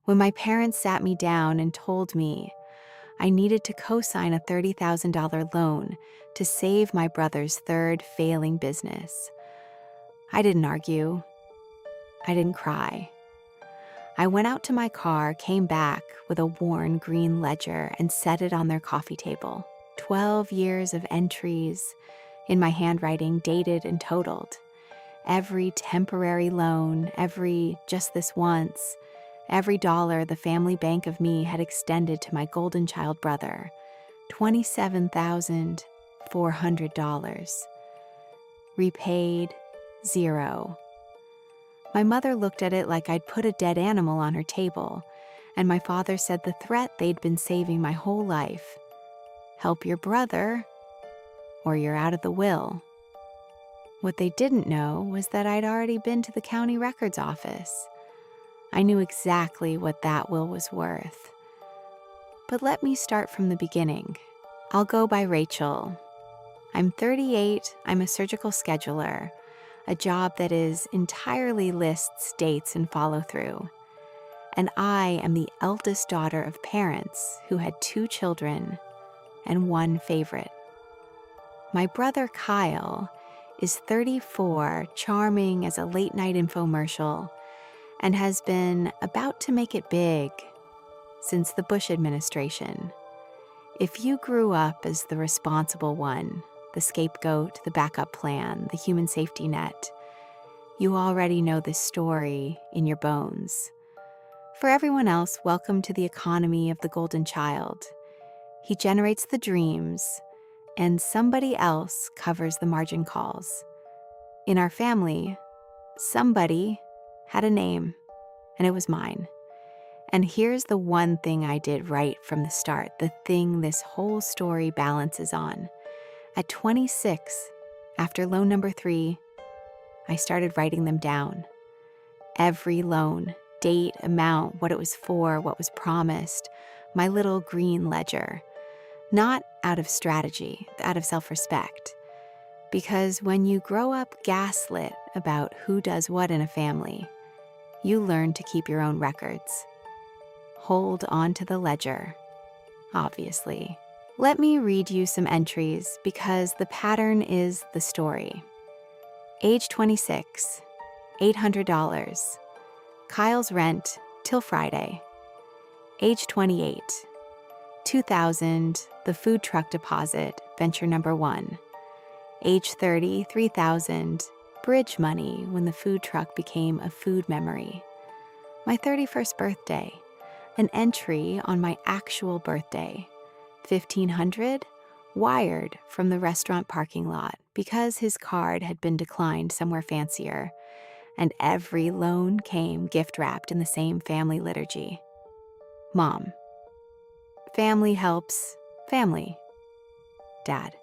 When my parents sat me down and told me I needed to co-sign a $30,000 loan to save my brother's third failing business, I didn't argue. I didn't cry. I went out to my car, came back with a worn green ledger, and set it on their coffee table. 12 years of entries in my handwriting, dated and totaled. Every temporary loan, every just this once, every dollar the family bank of me had extended to my golden child brother. $27,400. Repaid, 0. My mother looked at it like I'd put a dead animal on her table, and my father said the threat they'd been saving my whole life: help your brother, or you're out of the will. What they didn't know was that I'd already been to the county records office. I knew exactly what that will was worth. But let me start from the beginning. I'll go by Rachel. I'm 38, I'm a surgical scheduler, a job that is entirely lists, dates, and follow-through. And I am the eldest daughter of parents who had 2 children and 1 favorite. My brother Kyle is 34, charming as a late-night infomercial, and has been about to make it big since the Bush administration. If you grew up as the responsible one, the scapegoat, the backup plan, the human safety net, you already know this story in your bones. For everyone else, welcome to the economy of the golden child. He generates the dreams, and somebody else covers the margin calls. In our family, somebody had a name, and it was mine. And here's the one thing I did right from the start, the thing this whole story balances on. At 26, after loan number 3, I started writing them down. Every loan, date, amount, what it was for, what was promised, my little green ledger. Not out of strategy, out of self-respect. Because when you grow up gaslit about who does what in a family, you learn to keep your own records. Hold on to the ledger, obviously. Let me read you some entries because the pattern is the story. Age 26, $800. Kyle's rent till Friday. Age 28, $2,000, the food truck deposit, venture number 1. Age 30, $3,000, bridge money when the food truck became a food memory. My 31st birthday, an entry on my actual birthday. $1,500, wired from the restaurant parking lot because his card had been declined somewhere fancier, and every loan came gift-wrapped in the same family liturgy. Mom. Family helps family. Dad.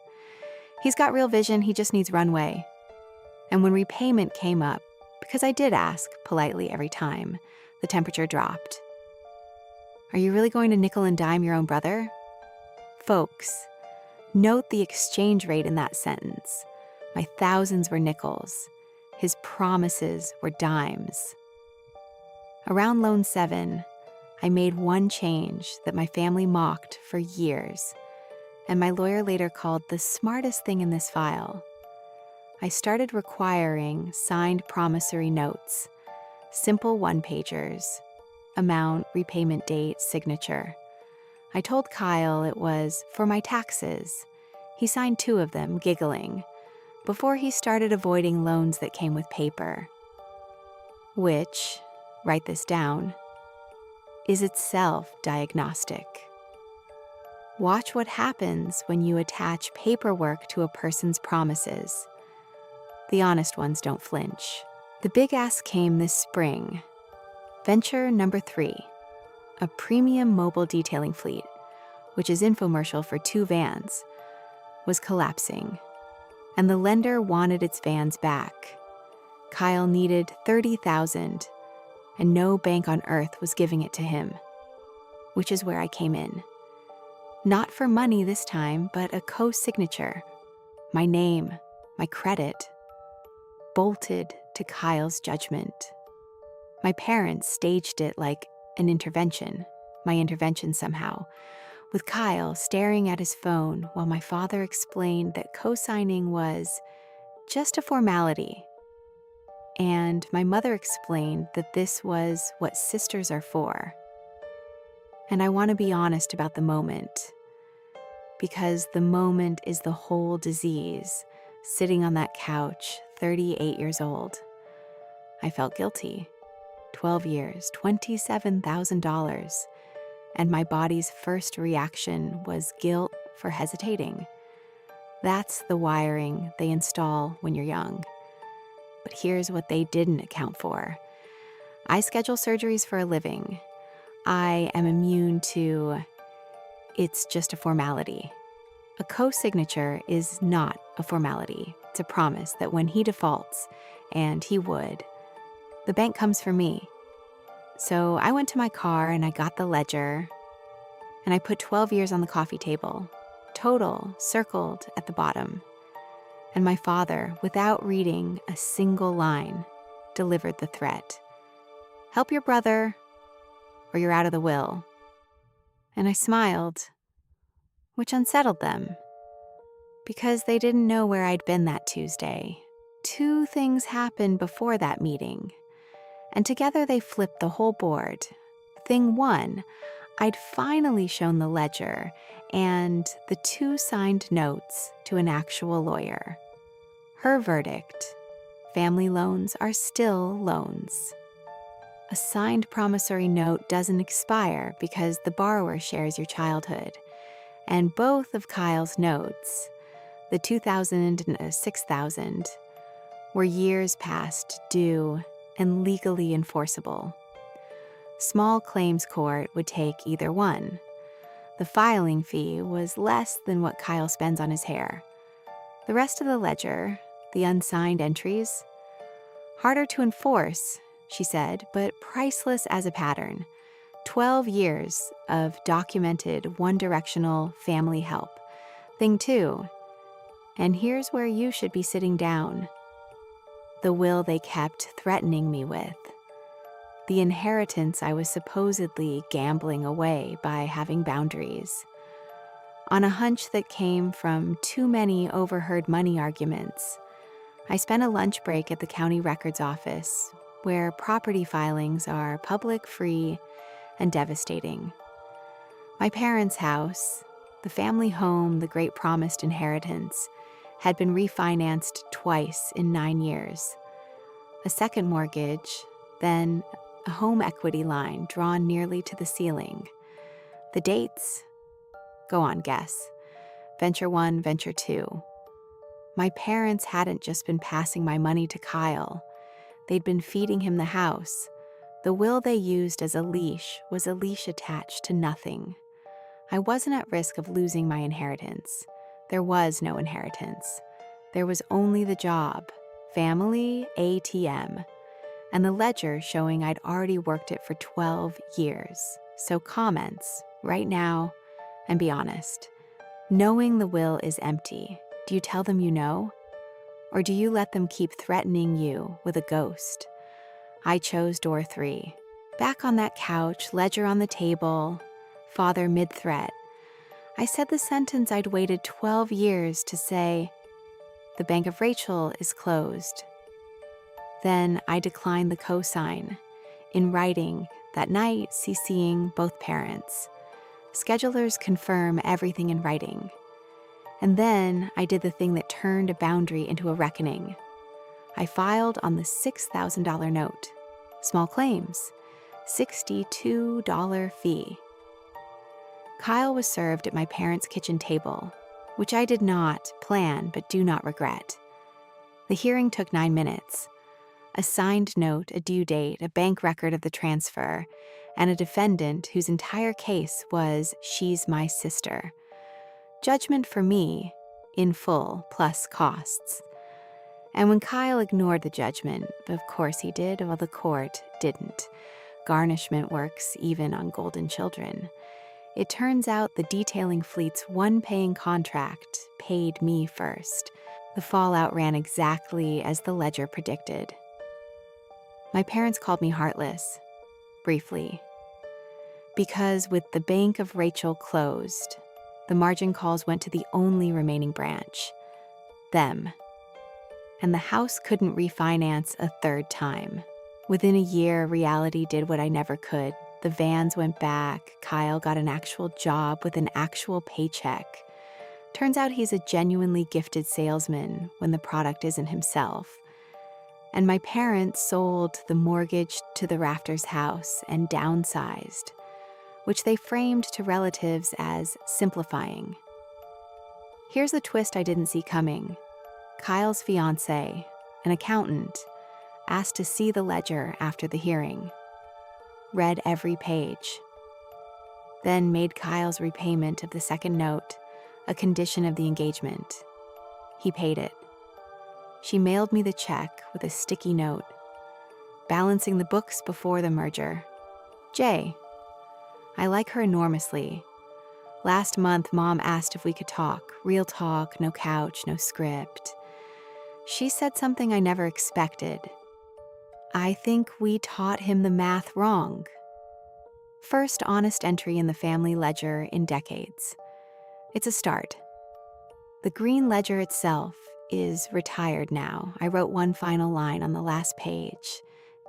He's got real vision, he just needs runway. And when repayment came up, because I did ask politely every time, the temperature dropped. Are you really going to nickel and dime your own brother? Folks, note the exchange rate in that sentence. My thousands were nickels. His promises were dimes. Around loan 7, I made one change that my family mocked for years, and my lawyer later called the smartest thing in this file. I started requiring signed promissory notes, simple one-pagers, amount, repayment date, signature. I told Kyle it was for my taxes. He signed 2 of them, giggling, before he started avoiding loans that came with paper. Which, write this down, is itself diagnostic. Watch what happens when you attach paperwork to a person's promises. The honest ones don't flinch. The big ask came this spring. Venture number 3. A premium mobile detailing fleet, which is infomercial for 2 vans, was collapsing, and the lender wanted its vans back. Kyle needed $30,000, and no bank on earth was giving it to him, which is where I came in. Not for money this time, but a co-signature, my name, my credit, bolted to Kyle's judgment. My parents staged it like an intervention, my intervention somehow, with Kyle staring at his phone while my father explained that co-signing was just a formality. And my mother explained that this was what sisters are for. And I want to be honest about the moment, because the moment is the whole disease, sitting on that couch, 38 years old. I felt guilty. 12 years, $27,000. And my body's first reaction was guilt for hesitating. That's the wiring they install when you're young. But here's what they didn't account for. I schedule surgeries for a living. I am immune to, it's just a formality. A co-signature is not a formality. It's a promise that when he defaults, and he would, the bank comes for me. So I went to my car and I got the ledger, and I put 12 years on the coffee table, total circled at the bottom. And my father, without reading a single line, delivered the threat. Help your brother, or you're out of the will. And I smiled, which unsettled them, because they didn't know where I'd been that Tuesday. 2 things happened before that meeting, and together they flipped the whole board. Thing 1, I'd finally shown the ledger and the 2 signed notes to an actual lawyer. Her verdict: family loans are still loans. A signed promissory note doesn't expire because the borrower shares your childhood. And both of Kyle's notes, the $2,000 and $6,000, were years past due and legally enforceable. Small claims court would take either one. The filing fee was less than what Kyle spends on his hair. The rest of the ledger, the unsigned entries, harder to enforce, she said, but priceless as a pattern. 12 years of documented one-directional family help. Thing 2, and here's where you should be sitting down: the will they kept threatening me with. The inheritance I was supposedly gambling away by having boundaries. On a hunch that came from too many overheard money arguments, I spent a lunch break at the county records office, where property filings are public, free, and devastating. My parents' house, the family home, the great promised inheritance, had been refinanced twice in 9 years. A second mortgage, then a home equity line drawn nearly to the ceiling. The dates? Go on, guess. Venture 1, Venture 2. My parents hadn't just been passing my money to Kyle. They'd been feeding him the house. The will they used as a leash was a leash attached to nothing. I wasn't at risk of losing my inheritance. There was no inheritance. There was only the job, family ATM, and the ledger showing I'd already worked it for 12 years. So comments, right now, and be honest. Knowing the will is empty, do you tell them you know? Or do you let them keep threatening you with a ghost? I chose door 3. Back on that couch, ledger on the table, father mid-threat. I said the sentence I'd waited 12 years to say: the Bank of Rachel is closed. Then I declined the cosign, in writing that night, CCing both parents. Schedulers confirm everything in writing. And then I did the thing that turned a boundary into a reckoning. I filed on the $6,000 note. Small claims, $62 fee. Kyle was served at my parents' kitchen table, which I did not plan but do not regret. The hearing took 9 minutes. A signed note, a due date, a bank record of the transfer, and a defendant whose entire case was "she's my sister." Judgment for me, in full, plus costs. And when Kyle ignored the judgment, of course he did, while the court didn't. Garnishment works even on golden children. It turns out the detailing fleet's one paying contract paid me first. The fallout ran exactly as the ledger predicted. My parents called me heartless, briefly. Because with the bank of Rachel closed, the margin calls went to the only remaining branch, them. And the house couldn't refinance a third time. Within a year, reality did what I never could. The vans went back, Kyle got an actual job with an actual paycheck. Turns out he's a genuinely gifted salesman when the product isn't himself. And my parents sold the mortgage to the Rafters house and downsized, which they framed to relatives as simplifying. Here's the twist I didn't see coming. Kyle's fiancé, an accountant, asked to see the ledger after the hearing, read every page, then made Kyle's repayment of the second note a condition of the engagement. He paid it. She mailed me the check with a sticky note, balancing the books before the merger. Jay. I like her enormously. Last month, Mom asked if we could talk. Real talk, no couch, no script. She said something I never expected. I think we taught him the math wrong. First honest entry in the family ledger in decades. It's a start. The green ledger itself is retired now. I wrote one final line on the last page,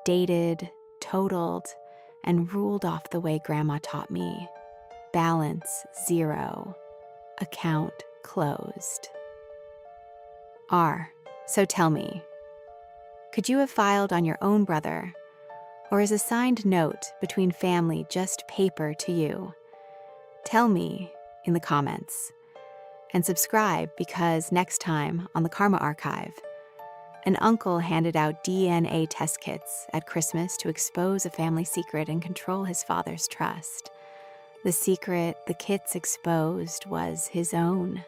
dated, totaled, and ruled off the way Grandma taught me. Balance 0. Account closed. R. So tell me, could you have filed on your own brother, or is a signed note between family just paper to you? Tell me in the comments. And subscribe because next time on the Karma Archive, an uncle handed out DNA test kits at Christmas to expose a family secret and control his father's trust. The secret the kits exposed was his own.